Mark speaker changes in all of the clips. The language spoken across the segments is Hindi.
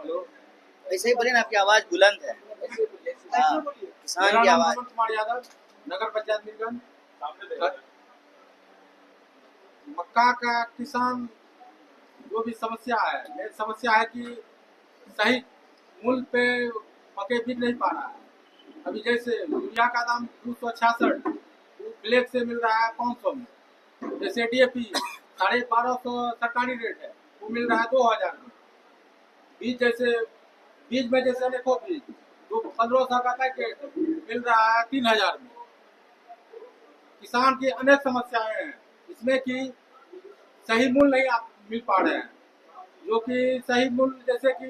Speaker 1: ऐसे ही बोले ना, आपकी आवाज बुलंद है। हाँ, किसान की आवाज।
Speaker 2: कुमार यादव, नगर पंचायत मीरगंज। मक्का का किसान जो भी समस्या है, मेन समस्या है कि सही मूल्य पे मक्के बिक नहीं पा रहा है। अभी जैसे यूरिया का दाम 266 ब्लैक से मिल रहा है 500 में। जैसे डीएपी 1250 सरकारी रेट है, वो मिल रहा है 2000 में। बीज जैसे बीज में जैसे देखो बीज जो 1500 का पैकेट मिल रहा है 3000 में। किसान की अनेक समस्याएं हैं इसमें कि सही मूल्य नहीं मिल पा रहे हैं, जो कि सही मूल्य जैसे कि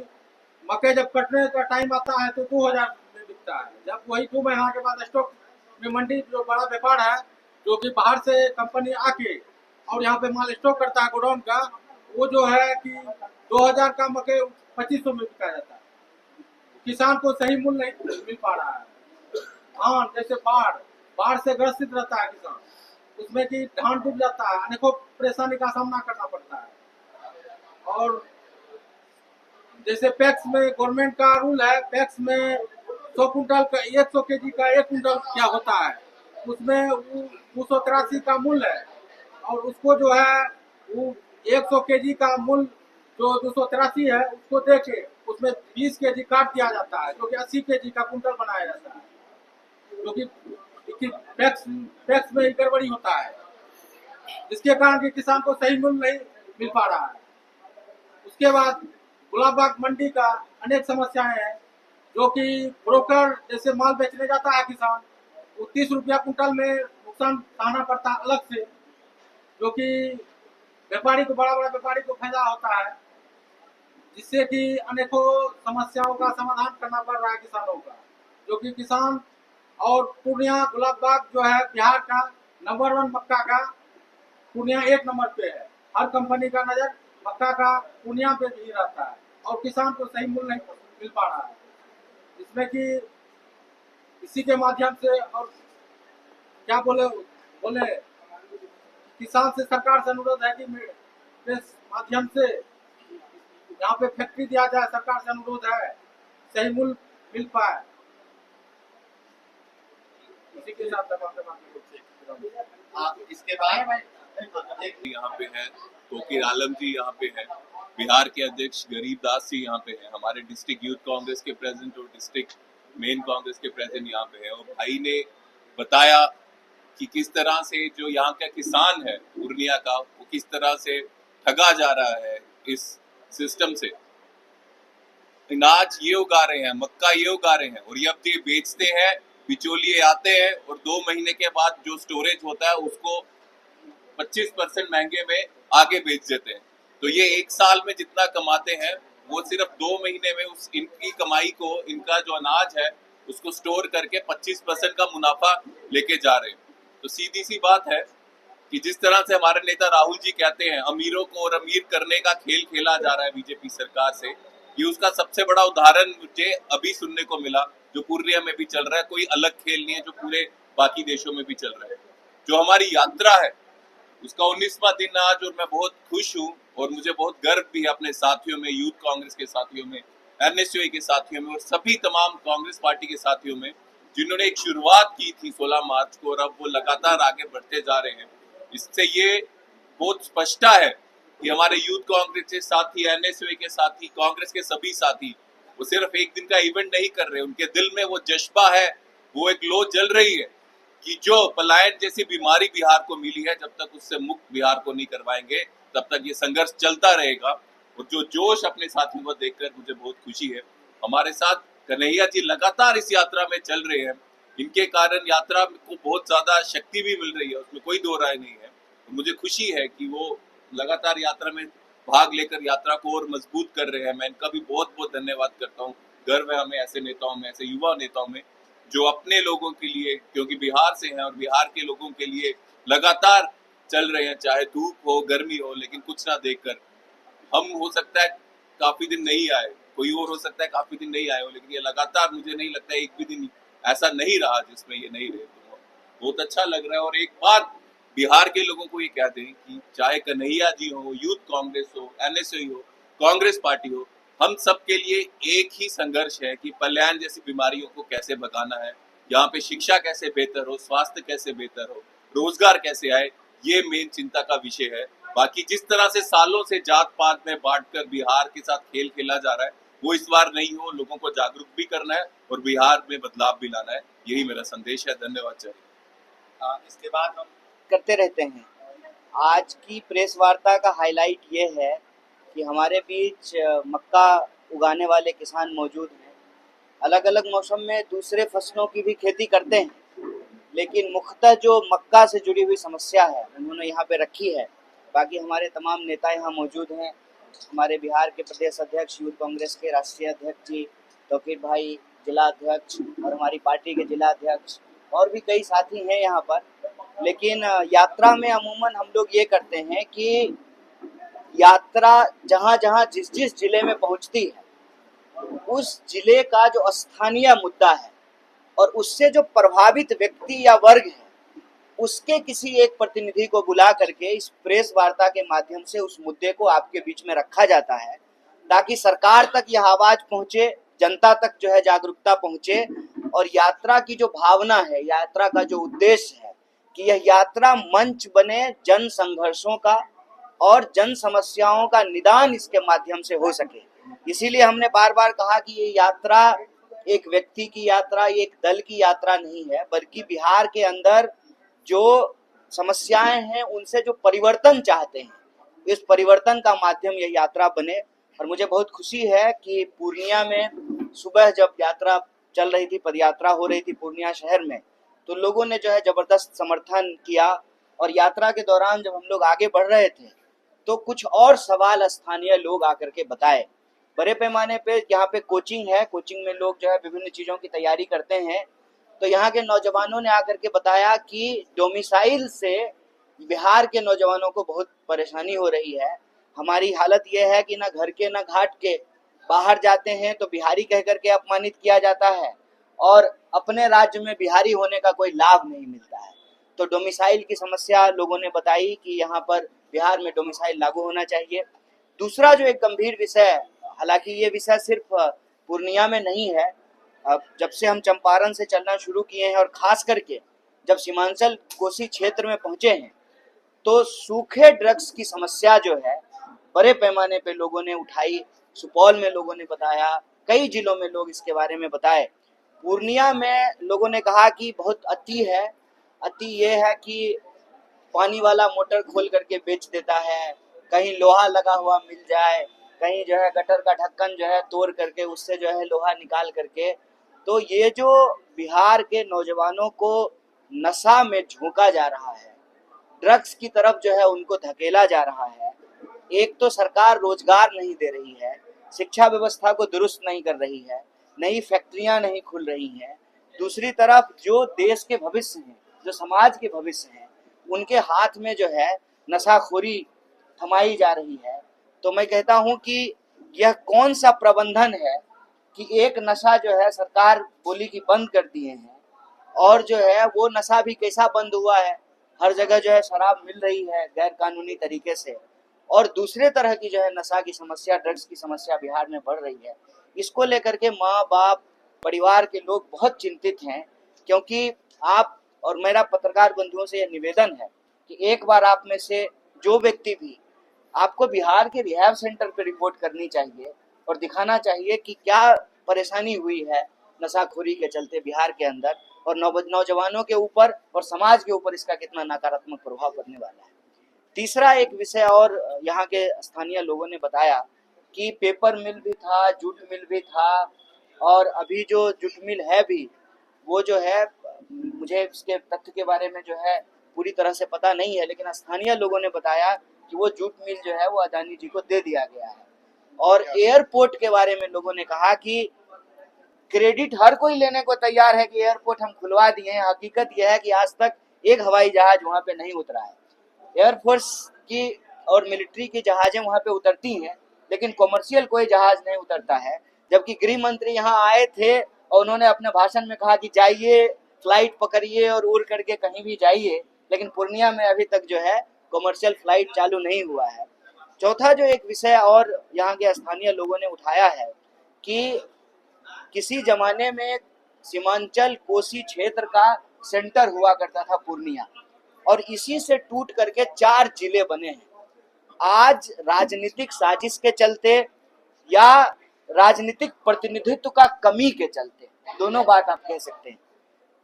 Speaker 2: मक्के जब कटने का टाइम आता है तो 2000 में बिकता है, जब वही 2 महीना के बाद स्टॉक में मंडी जो बड़ा व्यापार है जो कि बाहर से कंपनी आके और यहाँ पे माल स्टॉक करता है गोडाउन का, वो जो है कि 2000 का मक्के 2500 में बिका जाता है। किसान को सही मूल्य नहीं मिल पा रहा है। धान जैसे बाढ़ से ग्रसित रहता है किसान, उसमें कि धान डूब जाता है, अनेकों परेशानी का सामना करना पड़ता है। और जैसे पैक्स में गवर्नमेंट का रूल है, पैक्स में 100 कुंटल का 100 केजी का 1 कुंटल क्या होता है, उसमें 283 का मूल्य है, और उसको जो है वो 100 केजी का मूल्य जो 283 है उसको देके उसमें 20 केजी काट दिया जाता है, जो कि 80 केजी का कुंटल बनाया जाता है, जो कि पैक्स में गड़बड़ी होता है, जिसके कारण कि किसान को सही मूल्य नहीं मिल पा रहा है। उसके बाद गुलाबबाग मंडी का अनेक समस्याएं हैं, जो कि ब्रोकर जैसे माल बेचने जाता है किसान, वो 30 रुपया कुंटल में नुकसान सहना पड़ता है अलग से, जो कि व्यापारी को बड़ा व्यापारी को फायदा होता है, जिससे कि अनेकों समस्याओं का समाधान करना पड़ रहा है किसानों का, जो कि किसान और पूर्णिया गुलाबबाग जो है बिहार का नंबर 1 मक्का का पूर्णिया 1 नंबर पे है। हर कंपनी का नजर मक्का का पूर्णिया पे भी रहता है और किसान को सही मूल्य नहीं मिल पा रहा है, जिसमें कि इसी के माध्यम से और क्या बोले किसान से सरकार से अनुरोध है कि इस माध्यम से यहाँ पे फैक्ट्री दिया जाए, सरकार से अनुरोध है सही मूल्य मिल पाए। इसी के साथ
Speaker 1: आप इसके बाद
Speaker 3: यहाँ पे है तोकीर आलम जी, यहाँ पे है बिहार के अध्यक्ष गरीबदास जी, यहाँ पे है हमारे डिस्ट्रिक्ट यूथ कांग्रेस के प्रेसिडेंट और डिस्ट्रिक्ट मेन कांग्रेस के प्रेसिडेंट यहाँ पे है। और भाई ने बताया कि किस तरह से जो यहाँ का किसान है पूर्णिया का, वो किस तरह से ठगा जा रहा है इस सिस्टम से। अनाज ये उगा रहे हैं, मक्का ये उगा रहे हैं, और जब ये बेचते हैं बिचौलिए आते हैं और 2 महीने के बाद जो स्टोरेज होता है उसको 25% महंगे में आगे बेच देते हैं। तो ये 1 साल में जितना कमाते हैं वो सिर्फ 2 महीने में उस इनकी कमाई को, इनका जो अनाज है उसको स्टोर करके 25% का मुनाफा लेके जा रहे हैं। तो सीधी सी बात है कि जिस तरह से हमारे नेता राहुल जी कहते हैं अमीरों को और अमीर करने का खेल खेला जा रहा है बीजेपी सरकार से, ये उसका सबसे बड़ा उदाहरण मुझे अभी सुनने को मिला, जो पूर्णिया में भी चल रहा है। कोई अलग खेल नहीं है जो पूरे बाकी देशों में भी चल रहा है। जो हमारी यात्रा है उसका 19वां दिन आज, और मैं बहुत खुश हूँ और मुझे बहुत गर्व भी है अपने साथियों में, यूथ कांग्रेस के साथियों में, एनएसयूआई के साथियों में और सभी तमाम कांग्रेस पार्टी के साथियों में, जिन्होंने एक शुरुआत की थी 16 मार्च को और अब वो लगातार आगे बढ़ते जा रहे हैं। इससे ये बहुत स्पष्ट है कि हमारे यूथ कांग्रेस के साथी, एनएसयूआई के साथी, कांग्रेस के सभी साथी वो सिर्फ एक दिन का इवेंट नहीं कर रहे, उनके दिल में वो जज्बा है, वो एक लो जल रही है कि जो पलायन जैसी बीमारी बिहार को मिली है, जब तक उससे मुक्त बिहार को नहीं करवाएंगे तब तक ये संघर्ष चलता रहेगा। और जो जोश अपने साथियों को देखकर मुझे बहुत खुशी है। हमारे साथ कन्हैया जी लगातार इस यात्रा में चल रहे हैं, इनके कारण यात्रा को बहुत ज्यादा शक्ति भी मिल रही है, उसमें कोई दो राय नहीं है। तो मुझे खुशी है कि वो लगातार यात्रा में भाग लेकर यात्रा को और मजबूत कर रहे हैं। मैं इनका भी बहुत बहुत धन्यवाद करता हूँ। गर्व है हमें ऐसे नेताओं में, ऐसे युवा नेताओं में जो अपने लोगों के लिए, क्योंकि बिहार से हैं और बिहार के लोगों के लिए लगातार चल रहे हैं, चाहे धूप हो गर्मी हो, लेकिन कुछ ना देखकर। हम हो सकता है काफी दिन नहीं आए, कोई और हो सकता है काफी दिन नहीं आए हो, लेकिन ये लगातार, मुझे नहीं लगता है एक भी दिन ऐसा नहीं रहा जिसमें ये नहीं रहे। तो बहुत अच्छा लग रहा है। और एक बात बिहार के लोगों को ये कह दें कि चाहे कन्हैया जी हो, यूथ कांग्रेस हो, एनएसयूआई हो, कांग्रेस पार्टी हो, हम सब के लिए एक ही संघर्ष है कि पलायन जैसी बीमारियों को कैसे भगाना है, यहाँ पे शिक्षा कैसे बेहतर हो, स्वास्थ्य कैसे बेहतर हो, रोजगार कैसे आए, ये मेन चिंता का विषय है। बाकी जिस तरह से सालों से जात पात में बांटकर बिहार के साथ खेल खेला जा रहा है, वो इस बार नहीं हो, लोगों को जागरूक भी करना है और बिहार में बदलाव भी लाना है। यही मेरा संदेश है। धन्यवाद। जय हिंद।
Speaker 1: इसके बाद हम करते रहते हैं। आज की प्रेस वार्ता का हाईलाइट ये है कि हमारे बीच मक्का उगाने वाले किसान मौजूद हैं। अलग अलग मौसम में दूसरे फसलों की भी खेती करते हैं, लेकिन मुख्यतः जो मक्का से जुड़ी हुई समस्या है उन्होंने यहाँ पे रखी है। बाकी हमारे तमाम नेता यहाँ मौजूद हैं। हमारे बिहार के प्रदेश अध्यक्ष यूथ कांग्रेस के राष्ट्रीय अध्यक्ष जी तौकीर भाई, जिला अध्यक्ष, और हमारी पार्टी के जिला अध्यक्ष, और भी कई साथी हैं यहाँ पर। लेकिन यात्रा में अमूमन हम लोग ये करते हैं कि यात्रा जहाँ जहाँ जिस जिस जिले में पहुँचती है उस जिले का जो स्थानीय मुद्दा है और उससे जो प्रभावित व्यक्ति या वर्ग है उसके किसी एक प्रतिनिधि को बुला करके इस प्रेस वार्ता के माध्यम से उस मुद्दे को आपके बीच में रखा जाता है, ताकि सरकार तक यह आवाज पहुंचे, जनता तक जो है जागरूकता पहुंचे, और यात्रा की जो भावना है, यात्रा का जो उद्देश्य है कि यह यात्रा मंच बने जन संघर्षों का और जन समस्याओं का निदान इसके माध्यम से हो सके। इसीलिए हमने बार बार कहा कि ये यात्रा एक व्यक्ति की यात्रा, एक दल की यात्रा नहीं है, बल्कि बिहार के अंदर जो समस्याएं हैं उनसे जो परिवर्तन चाहते हैं, इस परिवर्तन का माध्यम यह यात्रा बने। और मुझे बहुत खुशी है कि पूर्णिया में सुबह जब यात्रा चल रही थी, पदयात्रा हो रही थी पूर्णिया शहर में, तो लोगों ने जो है जबरदस्त समर्थन किया। और यात्रा के दौरान जब हम लोग आगे बढ़ रहे थे तो कुछ और सवाल स्थानीय लोग आकर के बताए। बड़े पैमाने पे यहाँ पे कोचिंग है, कोचिंग में लोग जो है विभिन्न चीजों की तैयारी करते हैं। तो यहाँ के नौजवानों ने आकर के बताया कि डोमिसाइल से बिहार के नौजवानों को बहुत परेशानी हो रही है। हमारी हालत यह है कि ना घर के ना घाट के, बाहर जाते हैं तो बिहारी कह करके अपमानित किया जाता है और अपने राज्य में बिहारी होने का कोई लाभ नहीं मिलता है। तो डोमिसाइल की समस्या लोगों ने बताई कि यहाँ पर बिहार में डोमिसाइल लागू होना चाहिए। दूसरा जो एक गंभीर विषय, हालांकि ये विषय सिर्फ पूर्णिया में नहीं है, अब जब से हम चंपारण से चलना शुरू किए हैं और खास करके जब सीमांचल कोसी क्षेत्र में पहुंचे हैं तो सूखे ड्रग्स की समस्या जो है बड़े पैमाने पे लोगों ने उठाई। सुपौल में लोगों ने बताया, कई जिलों में लोग इसके बारे में बताए। पूर्णिया में लोगों ने कहा कि बहुत अति है। अति ये है कि पानी वाला मोटर खोल करके बेच देता है, कहीं लोहा लगा हुआ मिल जाए, कहीं जो है गटर का ढक्कन जो है तोड़ करके उससे जो है लोहा निकाल करके। तो ये जो बिहार के नौजवानों को नशा में झोंका जा रहा है, ड्रग्स की तरफ जो है उनको धकेला जा रहा है। एक तो सरकार रोजगार नहीं दे रही है, शिक्षा व्यवस्था को दुरुस्त नहीं कर रही है, नई फैक्ट्रियां नहीं खुल रही हैं। दूसरी तरफ जो देश के भविष्य हैं, जो समाज के भविष्य हैं, उनके हाथ में जो है नशाखोरी थमाई जा रही है। तो मैं कहता हूं कि यह कौन सा प्रबंधन है कि एक नशा जो है सरकार बोली कि बंद कर दिए हैं, और जो है वो नशा भी कैसा बंद हुआ है, हर जगह जो है शराब मिल रही है गैर कानूनी तरीके से, और दूसरे तरह की जो है नशा की समस्या, ड्रग्स की समस्या बिहार में बढ़ रही है। इसको लेकर के माँ बाप, परिवार के लोग बहुत चिंतित हैं। क्योंकि आप और मेरा पत्रकार बंधुओं से यह निवेदन है कि एक बार आप में से जो व्यक्ति भी, आपको बिहार के रिहैब सेंटर पर रिपोर्ट करनी चाहिए और दिखाना चाहिए कि क्या परेशानी हुई है नशाखोरी के चलते बिहार के अंदर, और नौजवानों के ऊपर और समाज के ऊपर इसका कितना नकारात्मक प्रभाव पड़ने वाला है। तीसरा एक विषय और यहाँ के स्थानीय लोगों ने बताया कि पेपर मिल भी था, जूट मिल भी था, और अभी जो जूट मिल है भी वो जो है, मुझे इसके तथ्य के बारे में जो है पूरी तरह से पता नहीं है, लेकिन स्थानीय लोगों ने बताया कि वो जूट मिल जो है वो अदानी जी को दे दिया गया है। और एयरपोर्ट के बारे में लोगों ने कहा कि क्रेडिट हर कोई लेने को तैयार है कि एयरपोर्ट हम खुलवा दिए हैं। हकीकत यह है कि आज तक एक हवाई जहाज वहां पे नहीं उतरा है। एयरफोर्स की और मिलिट्री की जहाजें वहां पे उतरती हैं, लेकिन कॉमर्शियल कोई जहाज नहीं उतरता है। जबकि गृह मंत्री यहाँ आए थे और उन्होंने अपने भाषण में कहा कि जाइए, फ्लाइट पकड़िए और उड़ करके कहीं भी जाइए, लेकिन पूर्णिया में अभी तक जो है कॉमर्शियल फ्लाइट चालू नहीं हुआ है। चौथा जो एक विषय और यहाँ के स्थानीय लोगों ने उठाया है कि किसी जमाने में सीमांचल कोसी क्षेत्र का सेंटर हुआ करता था पूर्णिया, और इसी से टूट करके 4 जिले बने हैं। आज राजनीतिक साजिश के चलते या राजनीतिक प्रतिनिधित्व का कमी के चलते, दोनों बात आप कह सकते हैं,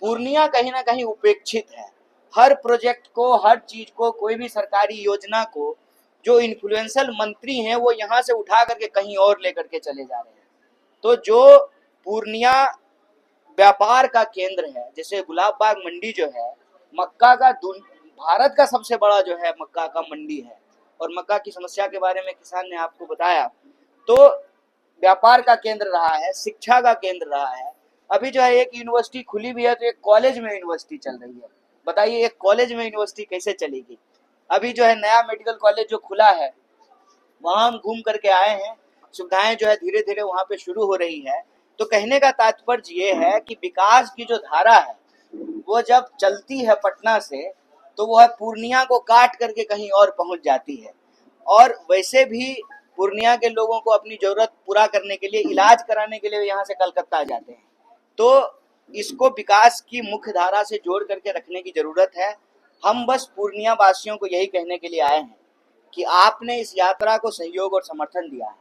Speaker 1: पूर्णिया कहीं ना कहीं उपेक्षित है। हर प्रोजेक्ट को, हर चीज को, कोई भी सरकारी योजना को जो इन्फ्लुएंशियल मंत्री हैं वो यहाँ से उठा करके कहीं और लेकर के चले जा रहे हैं। तो जो पूर्णिया व्यापार का केंद्र है, जैसे गुलाब बाग मंडी जो है, मक्का का भारत का सबसे बड़ा जो है मक्का का मंडी है, और मक्का की समस्या के बारे में किसान ने आपको बताया, तो व्यापार का केंद्र रहा है, शिक्षा का केंद्र रहा है। अभी जो है एक यूनिवर्सिटी खुली भी है, तो एक कॉलेज में यूनिवर्सिटी चल रही है। बताइए एक कॉलेज में यूनिवर्सिटी कैसे चलेगी। अभी जो है नया मेडिकल कॉलेज जो खुला है, वहां हम घूम करके आए हैं, सुविधाएं जो है धीरे धीरे वहां पे शुरू हो रही है। तो कहने का तात्पर्य ये है कि विकास की जो धारा है वो जब चलती है पटना से, तो वो है पूर्णिया को काट करके कहीं और पहुंच जाती है। और वैसे भी पूर्णिया के लोगों को अपनी जरूरत पूरा करने के लिए, इलाज कराने के लिए यहाँ से कलकत्ता जाते हैं। तो इसको विकास की मुख्य धारा से जोड़ करके रखने की जरूरत है। हम बस पूर्णिया वासियों को यही कहने के लिए आए हैं कि आपने इस यात्रा को सहयोग और समर्थन दिया है।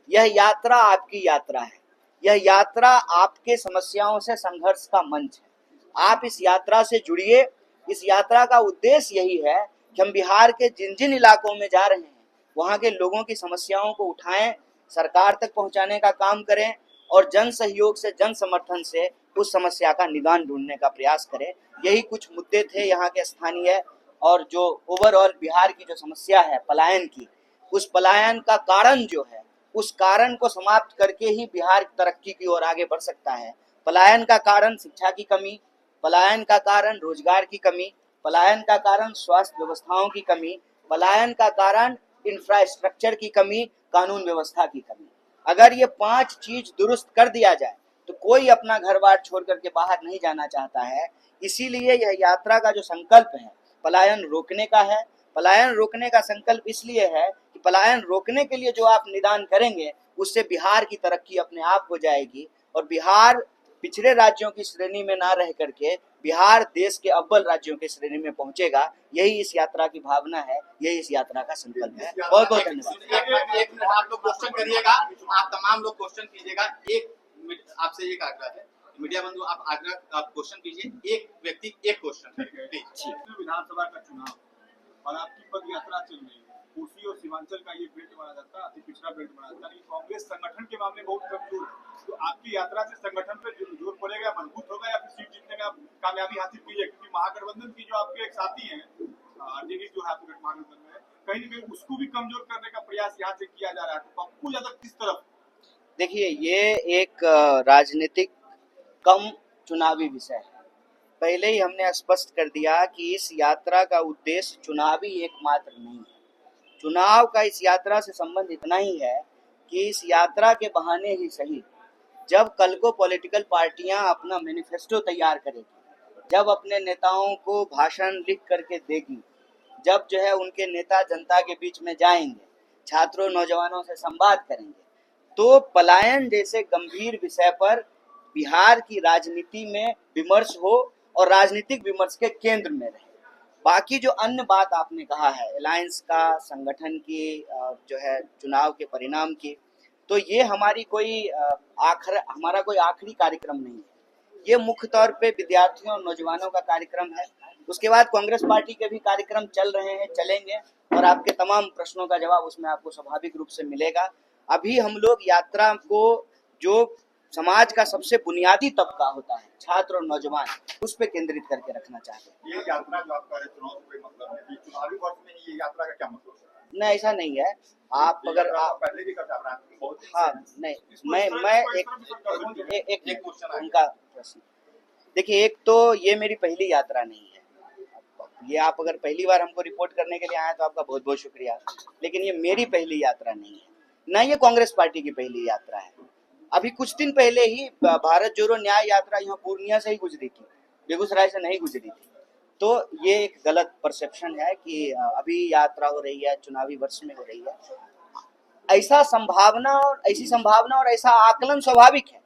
Speaker 1: यह यात्रा आपकी यात्रा है, यह यात्रा आपके समस्याओं से संघर्ष का मंच है। आप इस यात्रा से जुड़िए। इस यात्रा का उद्देश्य यही है कि हम बिहार के जिन जिन इलाकों में जा रहे हैं वहाँ के लोगों की समस्याओं को उठाएं, सरकार तक पहुँचाने का काम करें, और जन सहयोग से, जन समर्थन से उस समस्या का निदान ढूंढने का प्रयास करें। यही कुछ मुद्दे थे यहाँ के स्थानीय, और जो ओवरऑल बिहार की जो समस्या है पलायन की, उस पलायन का कारण जो है, उस कारण को समाप्त करके ही बिहार तरक्की की ओर आगे बढ़ सकता है। पलायन का कारण शिक्षा की कमी, पलायन का कारण रोजगार की कमी, पलायन का कारण स्वास्थ्य व्यवस्थाओं की कमी, पलायन का कारण इंफ्रास्ट्रक्चर की कमी, कानून व्यवस्था की कमी। अगर ये 5 चीज दुरुस्त कर दिया जाए तो कोई अपना घर बार छोड़ करके बाहर नहीं जाना चाहता है। इसीलिए यह यात्रा का जो संकल्प है पलायन रोकने का है। पलायन रोकने का संकल्प इसलिए है कि पलायन रोकने के लिए जो आप निदान करेंगे उससे बिहार की तरक्की अपने आप हो जाएगी, और बिहार पिछड़े राज्यों की श्रेणी में ना रह करके बिहार देश के अव्वल राज्यों की श्रेणी में पहुंचेगा। यही इस यात्रा की भावना है, यही इस यात्रा का संकल्प है। बहुत बहुत धन्यवाद।
Speaker 4: एक मिनट आप लोग क्वेश्चन करिएगा, आप तमाम लोग क्वेश्चन कीजिएगा। एक आपसे एक आग्रह है, मीडिया बंधु आप क्वेश्चन कीजिए, एक व्यक्ति एक क्वेश्चन करिए।
Speaker 2: विधानसभा का चुनाव और आपकी पद यात्रा चल रही है, कोसी और सीमांचल का ये बेल्ट माना जाता है, अति पिछड़ा बेल्ट माना जाता है। कांग्रेस संगठन के मामले बहुत कमजोर है, तो आपकी यात्रा से संगठन पे जोर पड़ेगा, मजबूत होगा, या फिर सीट जीतने में आप कामयाबी हासिल कीजिए? क्योंकि महागठबंधन की जो आपके एक साथी हैं, आरजेडी जो है आपके महागठबंधन में, कहीं न कहीं उसको भी कमजोर करने का प्रयास यहाँ से किया जा रहा है। तो आपको ज्यादा किस तरफ?
Speaker 1: देखिए, ये एक राजनीतिक कम चुनावी विषय है। पहले ही हमने स्पष्ट कर दिया कि इस यात्रा का उद्देश्य चुनावी एकमात्र नहीं है। चुनाव का इस यात्रा से संबंध इतना ही है कि इस यात्रा के बहाने ही सही, जब कल को पॉलिटिकल पार्टियां अपना मैनिफेस्टो तैयार करेगी, जब अपने नेताओं को भाषण लिख करके देगी, जब जो है उनके नेता जनता के बीच में जाएंगे, छात्रों नौजवानों से संवाद करेंगे, तो पलायन जैसे गंभीर विषय पर बिहार की राजनीति में विमर्श हो और राजनीतिक विमर्श के केंद्र में रहे। बाकी जो अन्य बात आपने कहा है अलायंस का, संगठन की, जो है चुनाव के परिणाम की, तो ये हमारी कोई हमारा कोई आखिरी कार्यक्रम नहीं है। ये मुख्य तौर पे विद्यार्थियों और नौजवानों का कार्यक्रम है। उसके बाद कांग्रेस पार्टी के भी कार्यक्रम चल रहे हैं, चलेंगे, और आपके तमाम प्रश्नों का जवाब उसमें आपको स्वाभाविक रूप से मिलेगा। अभी हम लोग यात्रा को, जो समाज का सबसे बुनियादी तबका होता है, छात्र और नौजवान, उस पर केंद्रित करके रखना चाहते हैं।
Speaker 4: ये यात्रा जो आप कह रहे हैं चुनाव से कोई मतलब नहीं, चुनावी वर्ष में ये यात्रा का क्या मतलब है?
Speaker 1: नहीं, ऐसा नहीं है। आप अगर आप
Speaker 4: पहले भी करते हैं,
Speaker 1: हाँ, नहीं, मैं एक उनका प्रश्न, देखिए, एक तो ये मेरी पहली यात्रा नहीं है। ये आप अगर पहली बार हमको रिपोर्ट करने के लिए आए तो आपका बहुत बहुत शुक्रिया, लेकिन ये मेरी पहली यात्रा नहीं है, ना ये कांग्रेस पार्टी की पहली यात्रा है। अभी कुछ दिन पहले ही भारत जोड़ो न्याय यात्रा यहाँ पूर्णिया से ही गुजरी थी, बेगूसराय से नहीं गुजरी थी। तो ये एक गलत परसेप्शन है कि अभी यात्रा हो रही है, चुनावी वर्ष में हो रही है। ऐसी संभावना और ऐसा आकलन स्वाभाविक है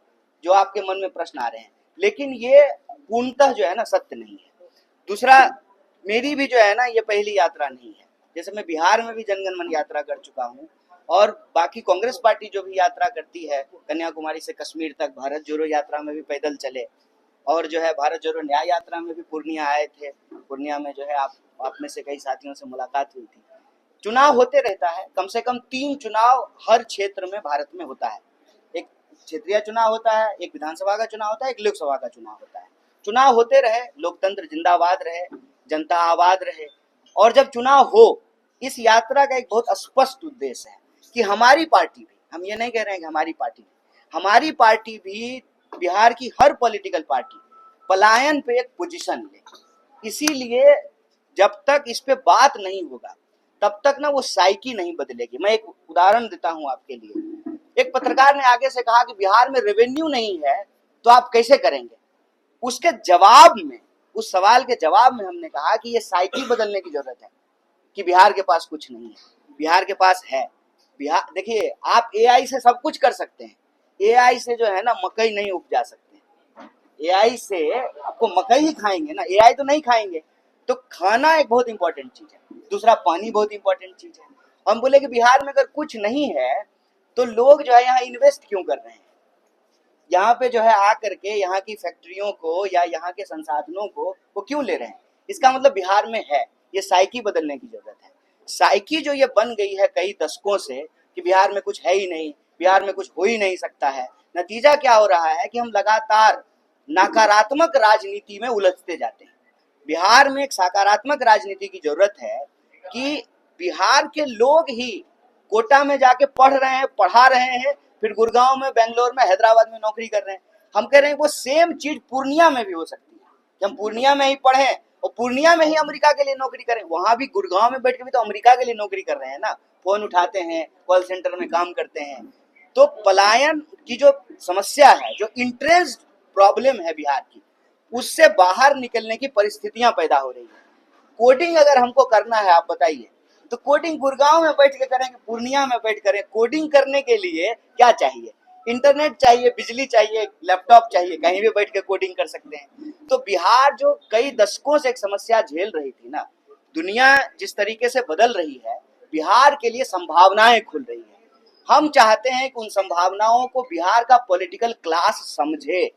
Speaker 1: जो आपके मन में प्रश्न आ रहे हैं, लेकिन ये पूर्णतः जो है ना सत्य नहीं है। दूसरा, मेरी भी जो है ना ये पहली यात्रा नहीं है। जैसे मैं बिहार में भी जनगण मन यात्रा कर चुका हूँ, और बाकी कांग्रेस पार्टी जो भी यात्रा करती है, कन्याकुमारी से कश्मीर तक भारत जोड़ो यात्रा में भी पैदल चले, और जो है भारत जोड़ो न्याय यात्रा में भी पूर्णिया आए थे। पूर्णिया में जो है आप में से कई साथियों से मुलाकात हुई थी। चुनाव होते रहता है, कम से कम 3 चुनाव हर क्षेत्र में भारत में होता है। एक क्षेत्रीय चुनाव होता है, एक विधानसभा का चुनाव होता है, एक लोकसभा का चुनाव होता है। चुनाव होते रहे, लोकतंत्र जिंदाबाद रहे, जनता आबाद रहे। और जब चुनाव हो, इस यात्रा का एक बहुत स्पष्ट उद्देश्य है कि हमारी पार्टी भी, हम ये नहीं कह रहे हैं कि हमारी पार्टी भी बिहार की हर पॉलिटिकल पार्टी पलायन पे एक पोजीशन ले। इसीलिए जब तक इस पे बात नहीं होगा तब तक ना वो साइकी नहीं बदलेगी। मैं एक उदाहरण देता हूं आपके लिए। एक पत्रकार ने आगे से कहा कि बिहार में रेवेन्यू नहीं है तो आप कैसे करेंगे। उसके जवाब में, उस सवाल के जवाब में हमने कहा कि ये साइकी बदलने की जरूरत है कि बिहार के पास कुछ नहीं है, बिहार के पास है। बिहार, देखिए, आप एआई से सब कुछ कर सकते हैं। एआई से जो है ना मकई नहीं उपजा सकते। एआई से आपको मकई ही खाएंगे ना, एआई तो नहीं खाएंगे। तो खाना एक बहुत इंपॉर्टेंट चीज है। दूसरा, पानी बहुत इंपॉर्टेंट चीज है। हम बोले कि बिहार में अगर कुछ नहीं है तो लोग जो है यहाँ इन्वेस्ट क्यों कर रहे हैं, यहाँ पे जो है आकर के यहाँ की फैक्ट्रियों को या यहाँ के संसाधनों को वो क्यों ले रहे हैं। इसका मतलब बिहार में है। ये साइकी बदलने की जरूरत है। साइकी जो ये बन गई है कई दशकों से कि बिहार में कुछ है ही नहीं, बिहार में कुछ हो ही नहीं सकता है। नतीजा क्या हो रहा है कि हम लगातार नकारात्मक राजनीति में उलझते जाते हैं। बिहार में एक सकारात्मक राजनीति की जरूरत है कि बिहार के लोग ही कोटा में जाके पढ़ा रहे हैं, फिर गुड़गांव में, बेंगलोर में, हैदराबाद में नौकरी कर रहे हैं। हम कह रहे हैं वो सेम चीज पूर्णिया में भी हो सकती है कि हम पूर्णिया में ही पढ़ें और पूर्णिया में ही अमेरिका के लिए नौकरी करें। वहां भी गुड़गांव में बैठ के भी तो अमेरिका के लिए नौकरी कर रहे हैं ना, फोन उठाते हैं, कॉल सेंटर में काम करते हैं। तो पलायन की जो समस्या है, जो इंटरेस्ट प्रॉब्लम है बिहार की, उससे बाहर निकलने की परिस्थितियां पैदा हो रही है। कोडिंग अगर हमको करना है, आप बताइए, तो कोडिंग गुड़गांव में बैठ के करेंगे, पूर्णिया में बैठ करें। कोडिंग करने के लिए क्या चाहिए? इंटरनेट चाहिए, बिजली चाहिए, लैपटॉप चाहिए, कहीं भी बैठ के कोडिंग कर सकते हैं। तो बिहार जो कई दशकों से एक समस्या झेल रही थी ना, दुनिया जिस तरीके से बदल रही है, बिहार के लिए संभावनाएं खुल रही है। हम चाहते हैं कि उन संभावनाओं को बिहार का पॉलिटिकल क्लास समझे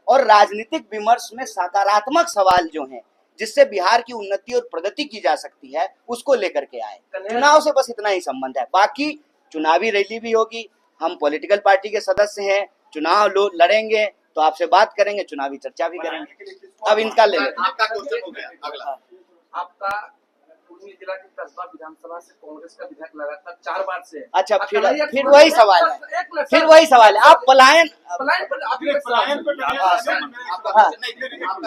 Speaker 1: और राजनीतिक विमर्श में सकारात्मक सवाल जो हैं जिससे बिहार की उन्नति और प्रगति की जा सकती है उसको लेकर के आए। चुनाव से बस इतना ही संबंध है। बाकी चुनावी रैली भी होगी, हम पॉलिटिकल पार्टी के सदस्य हैं, चुनाव लड़ेंगे तो आपसे बात करेंगे, चुनावी चर्चा भी करेंगे। अब इनका ले लेते हैं।
Speaker 4: आपका क्वेश्चन हो गया। अगला
Speaker 2: आपका पूर्वी जिला की कसबा विधानसभा से कांग्रेस का विधायक लगातार 4 बार से।
Speaker 1: अच्छा, फिर वही सवाल है, फिर वही सवाल है। आप पलायन
Speaker 2: पर
Speaker 4: आपका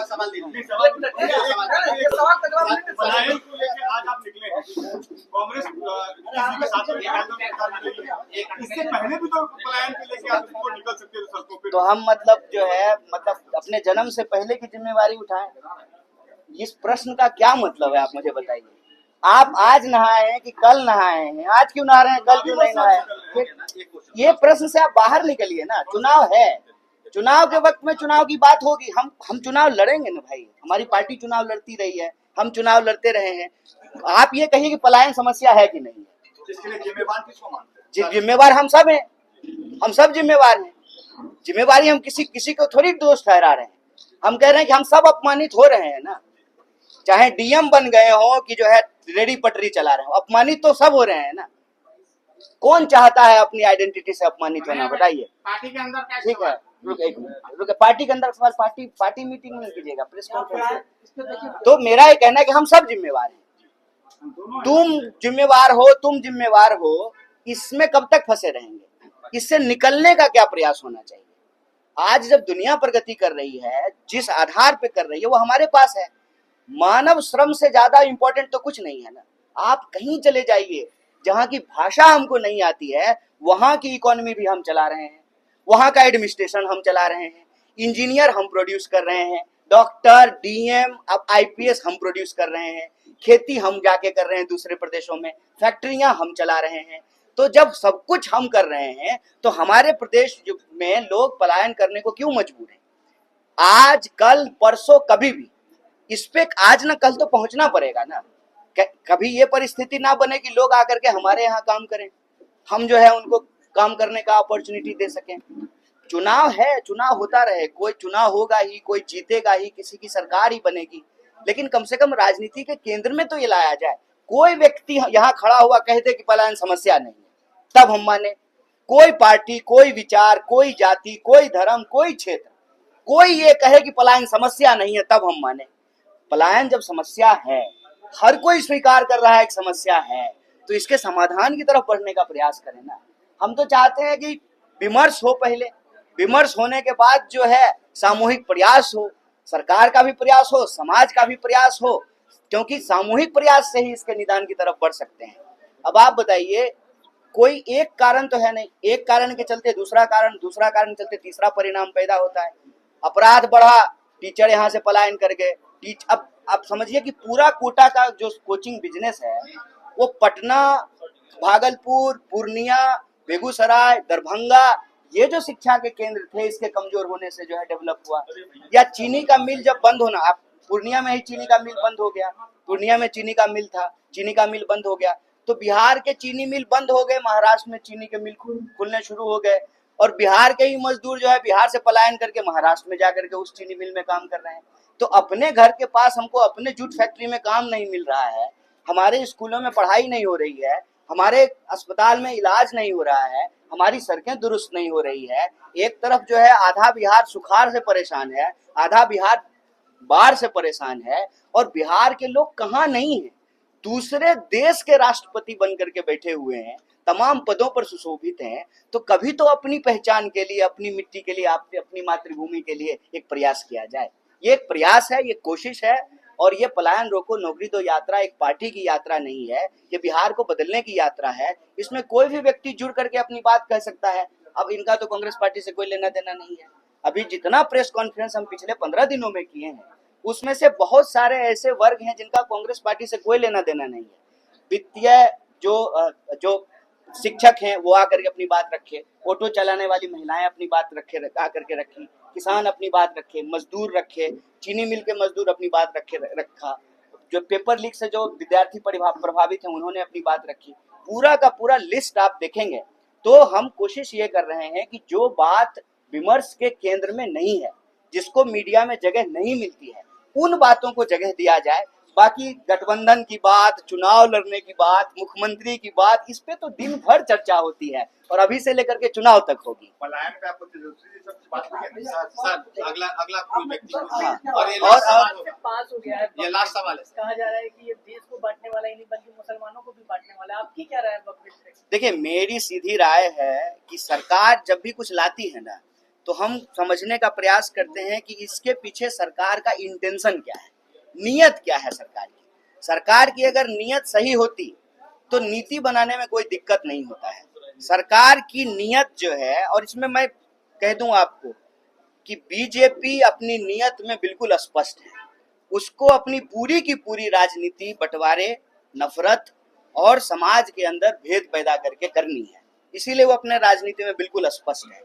Speaker 4: सवाल दीजिए।
Speaker 2: सवाल का जवाब नहीं।
Speaker 5: पलायन को लेकर आज आप निकले हैं, कांग्रेस किसी के साथ इससे पहले भी तो पलायन को लेकर आप इसको निकल सकते थे सड़कों पे।
Speaker 1: तो हम जो है अपने जन्म से पहले की जिम्मेवारी उठाएं। इस प्रश्न का क्या मतलब है, आप मुझे बताइए। आप आज नहाए हैं कि कल नहाए हैं? आज क्यों नहा रहे हैं, कल क्यों नहीं नहाए? ये प्रश्न से आप बाहर निकलिए ना। चुनाव है, चुनाव के वक्त में चुनाव की बात होगी। हम चुनाव लड़ेंगे ना भाई, हमारी पार्टी चुनाव लड़ती रही है, हम चुनाव लड़ते रहे हैं। आप ये कहिए कि पलायन समस्या है कि नहीं है।
Speaker 5: जिसके लिए जिम्मेवार किसको मानते हैं?
Speaker 1: जिम्मेवार हम सब हैं, हम सब जिम्मेवार हैं। जिम्मेवारी हम किसी को थोड़ी दोष ठहरा रहे हैं। हम कह रहे हैं कि हम सब अपमानित हो रहे हैं ना, चाहे डीएम बन गए हो कि जो है रेडी पटरी चला रहे हो, अपमानित तो सब हो रहे हैं ना। कौन चाहता है अपनी आइडेंटिटी से अपमानित होना, बताइए।
Speaker 4: पार्टी के अंदर क्या
Speaker 1: ठीक है, रुक, पार्टी के अंदर सवाल पार्टी मीटिंग में कीजिएगा, प्रेस कॉन्फ्रेंस। तो मेरा ये कहना है कि हम सब जिम्मेवार हैं। तुम जिम्मेवार हो, इसमें कब तक फंसे रहेंगे? इससे निकलने का क्या प्रयास होना चाहिए? आज जब दुनिया प्रगति कर रही है, जिस आधार पे कर रही है वो हमारे पास है। मानव श्रम से ज्यादा इंपॉर्टेंट तो कुछ नहीं है ना। आप कहीं चले जाइए, जहां की भाषा हमको नहीं आती है, वहां की इकोनॉमी भी हम चला रहे हैं, वहां का एडमिनिस्ट्रेशन हम चला रहे हैं, इंजीनियर हम प्रोड्यूस कर रहे हैं, डॉक्टर, डीएम, अब आईपीएस हम प्रोड्यूस कर रहे हैं, खेती हम जाके कर रहे हैं दूसरे प्रदेशों में, फैक्ट्रियां हम चला रहे हैं। तो जब सब कुछ हम कर रहे हैं तो हमारे प्रदेश में लोग पलायन करने को क्यों मजबूर हैं? आज कल परसों कभी भी इस पे आज ना कल तो पहुंचना पड़ेगा ना। कभी ये परिस्थिति ना बने कि लोग आकर के हमारे यहाँ काम करें, हम जो है उनको काम करने का अपॉर्चुनिटी दे सकें। चुनाव है, चुनाव होता रहे, कोई चुनाव होगा ही, कोई जीतेगा ही, किसी की सरकार ही बनेगी, लेकिन कम से कम राजनीति के केंद्र में तो ये लाया जाए। कोई व्यक्ति यहाँ खड़ा हुआ कह दे कि पलायन समस्या नहीं है, तब हम माने। कोई पार्टी, कोई विचार, कोई जाति, कोई धर्म, कोई क्षेत्र, कोई ये कहे कि पलायन समस्या नहीं है, तब हम माने। पलायन जब समस्या है, हर कोई स्वीकार कर रहा है कि समस्या है, तो इसके समाधान की तरफ बढ़ने का प्रयास करें ना। हम तो चाहते हैं कि विमर्श हो, पहले विमर्श होने के बाद जो है सामूहिक प्रयास हो, सरकार का भी प्रयास हो, समाज का भी प्रयास हो, क्योंकि सामूहिक प्रयास से ही इसके निदान की तरफ बढ़ सकते हैं। अब आप बताइए, कोई एक कारण तो है नहीं, एक कारण के चलते दूसरा कारण, दूसरा कारण के चलते तीसरा परिणाम पैदा होता है। अपराध बढ़ा, टीचर यहाँ से पलायन कर गए। अब आप समझिए कि पूरा कोटा का जो कोचिंग बिजनेस है वो पटना, भागलपुर, पूर्णिया, बेगूसराय, दरभंगा, ये जो शिक्षा के केंद्र थे, इसके कमजोर होने से जो है डेवलप हुआ। या चीनी का मिल जब बंद होना, आप पूर्णिया में ही चीनी का मिल बंद हो गया, पूर्णिया में चीनी का मिल था, चीनी का मिल बंद हो गया, तो बिहार के चीनी मिल बंद हो गए, महाराष्ट्र में चीनी के मिल खुलने शुरू हो गए, और बिहार के ही मजदूर जो है बिहार से पलायन करके महाराष्ट्र में जाकर के उस चीनी मिल में काम कर रहे हैं। तो अपने घर के पास हमको अपने जूट फैक्ट्री में काम नहीं मिल रहा है, हमारे स्कूलों में पढ़ाई नहीं हो रही है, हमारे अस्पताल में इलाज नहीं हो रहा है, हमारी सड़कें दुरुस्त नहीं हो रही है। एक तरफ जो है आधा बिहार सुखाड़ से परेशान है, आधा बिहार बाढ़ से परेशान है, और बिहार के लोग कहाँ नहीं है, दूसरे देश के राष्ट्रपति बनकर के बैठे हुए हैं, तमाम पदों पर सुशोभित हैं। तो कभी तो अपनी पहचान के लिए, अपनी मिट्टी के लिए, अपनी मातृभूमि के लिए एक प्रयास किया जाए। ये एक प्रयास है, ये कोशिश है, और ये पलायन रोको नौकरी दो यात्रा एक पार्टी की यात्रा नहीं है, ये बिहार को बदलने की यात्रा है। इसमें कोई भी व्यक्ति जुड़ करके अपनी बात कह सकता है। अब इनका तो कांग्रेस पार्टी से कोई लेना देना नहीं है। अभी जितना प्रेस कॉन्फ्रेंस हम पिछले 15 दिनों में किए हैं, उसमें से बहुत सारे ऐसे वर्ग हैं जिनका कांग्रेस पार्टी से कोई लेना देना नहीं है। वित्तीय जो शिक्षक हैं वो आकर के अपनी बात रखे, ऑटो चलाने वाली महिलाएं अपनी बात आकर के रखी, किसान अपनी बात रखे, मजदूर रखे, चीनी मिल के मजदूर अपनी बात रखा, जो पेपर लीक से जो विद्यार्थी प्रभावित हैं उन्होंने अपनी बात रखी। पूरा का पूरा लिस्ट आप देखेंगे तो हम कोशिश ये कर रहे हैं कि जो बात विमर्श के केंद्र में नहीं है, जिसको मीडिया में जगह नहीं मिलती है, उन बातों को जगह दिया जाए। बाकी गठबंधन की बात, चुनाव लड़ने की बात, मुख्यमंत्री की बात, इस पे तो दिन भर चर्चा होती है और अभी से लेकर के चुनाव तक होगी।
Speaker 5: पलायन पे आपको तेजस्वी जी से बात की है?
Speaker 4: सर अगला कोई व्यक्ति
Speaker 1: हाँ।
Speaker 4: ये
Speaker 6: पास हो गया है।
Speaker 4: ये लास्ट सवाल है।
Speaker 6: कहा जा रहा है कि ये देश को बांटने वाला ही नहीं बल्कि मुसलमानों को भी बांटने वाला है। आपकी क्या राय है वक्त पे?
Speaker 1: देखिए, मेरी सीधी राय है कि सरकार जब भी कुछ लाती है ना, तो हम समझने का प्रयास करते हैं कि इसके पीछे सरकार का इंटेंशन क्या है, नीयत क्या है सरकार की। सरकार की अगर नीयत सही होती तो नीति बनाने में कोई दिक्कत नहीं होता है। सरकार की नीयत जो है, और इसमें मैं कह दूं आपको कि बीजेपी अपनी नीयत में बिल्कुल स्पष्ट है। उसको अपनी पूरी की पूरी राजनीति बंटवारे, नफरत और समाज के अंदर भेद पैदा करके करनी है, इसीलिए वो अपने राजनीति में बिल्कुल स्पष्ट है।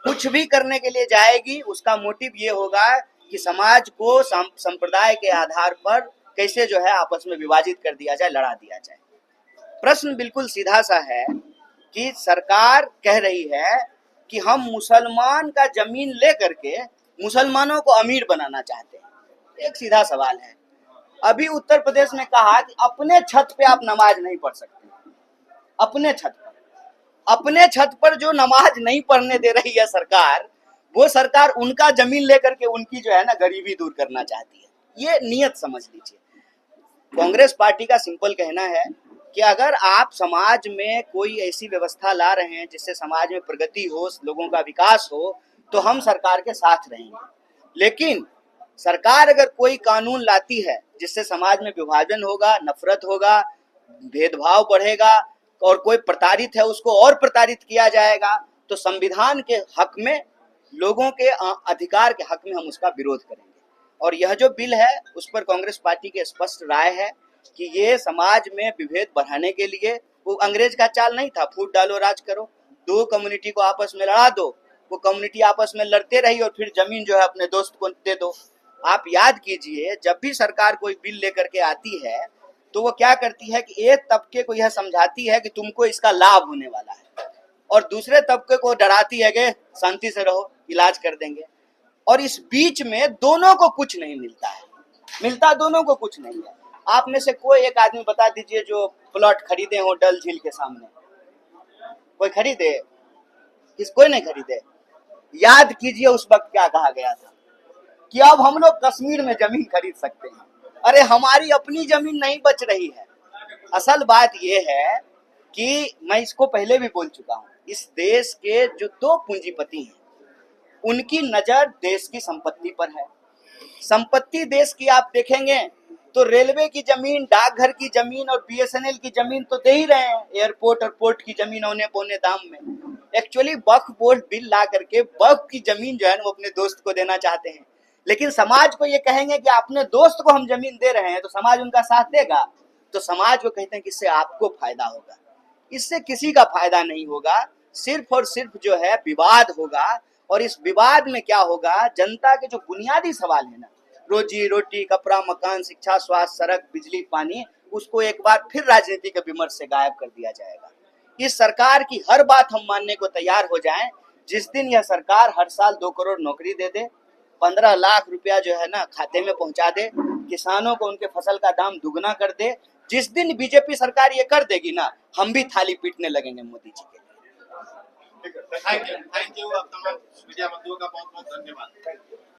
Speaker 1: कुछ भी करने के लिए जाएगी, उसका मोटिव ये होगा कि समाज को संप्रदाय के आधार पर कैसे जो है आपस में विभाजित कर दिया जाए, लड़ा दिया जाए। प्रश्न बिल्कुल सीधा सा है कि सरकार कह रही है कि हम मुसलमान का जमीन ले करके मुसलमानों को अमीर बनाना चाहते हैं। एक सीधा सवाल है। अभी उत्तर प्रदेश ने कहा कि अपने छत पे आप नमाज नहीं पढ़ सकते। अपने छत पर जो नमाज नहीं पढ़ने दे रही है सरकार, वो सरकार उनका जमीन लेकर के उनकी जो है ना गरीबी दूर करना चाहती है। ये नियत समझ लीजिए। कांग्रेस पार्टी का सिंपल कहना है कि अगर आप समाज में कोई ऐसी व्यवस्था ला रहे हैं जिससे समाज में प्रगति हो, लोगों का विकास हो, तो हम सरकार के साथ रहेंगे। लेकिन सरकार अगर कोई कानून लाती है जिससे समाज में विभाजन होगा, नफरत होगा, भेदभाव बढ़ेगा और कोई प्रताड़ित है उसको और प्रताड़ित किया जाएगा, तो संविधान के हक में, लोगों के अधिकार के हक में हम उसका विरोध करेंगे। और यह जो बिल है उस पर कांग्रेस पार्टी की स्पष्ट राय है कि ये समाज में विभेद बढ़ाने के लिए, वो अंग्रेज का चाल नहीं था, फूट डालो राज करो, दो कम्युनिटी को आपस में लड़ा दो, वो कम्युनिटी आपस में लड़ते रही और फिर जमीन जो है अपने दोस्त को दे दो। आप याद कीजिए, जब भी सरकार कोई बिल लेकर के आती है तो वो क्या करती है कि एक तबके को यह समझाती है कि तुमको इसका लाभ होने वाला है, और दूसरे तबके को डराती है कि शांति से रहो, इलाज कर देंगे। और इस बीच में दोनों को कुछ नहीं मिलता है, मिलता दोनों को कुछ नहीं है। आप में से कोई एक आदमी बता दीजिए जो प्लॉट खरीदे हो डल झील के सामने, कोई खरीदे? कोई नहीं खरीदे। याद कीजिए उस वक्त क्या कहा गया था कि अब हम लोग कश्मीर में जमीन खरीद सकते हैं। अरे हमारी अपनी जमीन नहीं बच रही है। असल बात यह है कि मैं इसको पहले भी बोल चुका हूं, इस देश के जो दो पूंजीपति हैं उनकी नजर देश की संपत्ति पर है। संपत्ति देश की आप देखेंगे तो रेलवे की जमीन, डाकघर की जमीन और बीएसएनएल की जमीन तो दे ही रहे हैं, एयरपोर्ट और पोर्ट की जमीन औने पौने दाम में। एक्चुअली वक्फ बोर्ड बिल ला करके वक्फ की जमीन जो है वो अपने दोस्त को देना चाहते हैं, लेकिन समाज को ये कहेंगे कि अपने दोस्त को हम जमीन दे रहे हैं तो समाज उनका साथ देगा? तो समाज को कहते हैं कि इससे आपको फायदा होगा। इससे किसी का फायदा नहीं होगा, सिर्फ और सिर्फ जो है विवाद होगा। और इस विवाद में क्या होगा, जनता के जो बुनियादी सवाल है ना, रोजी रोटी, कपड़ा, मकान, शिक्षा, स्वास्थ्य, सड़क, बिजली, पानी, उसको एक बार फिर राजनीति के विमर्श से गायब कर दिया जाएगा। इस सरकार की हर बात हम मानने को तैयार हो जाएं जिस दिन यह सरकार हर साल 2 करोड़ नौकरी दे दे, 15 लाख रुपया जो है ना खाते में पहुंचा दे, किसानों को उनके फसल का दाम दुगना कर दे। जिस दिन बीजेपी सरकार ये कर देगी ना, हम भी थाली पीटने लगेंगे मोदी जी के।
Speaker 4: Thank you. आप तमाम मीडिया बंधुओं का बहुत बहुत धन्यवाद।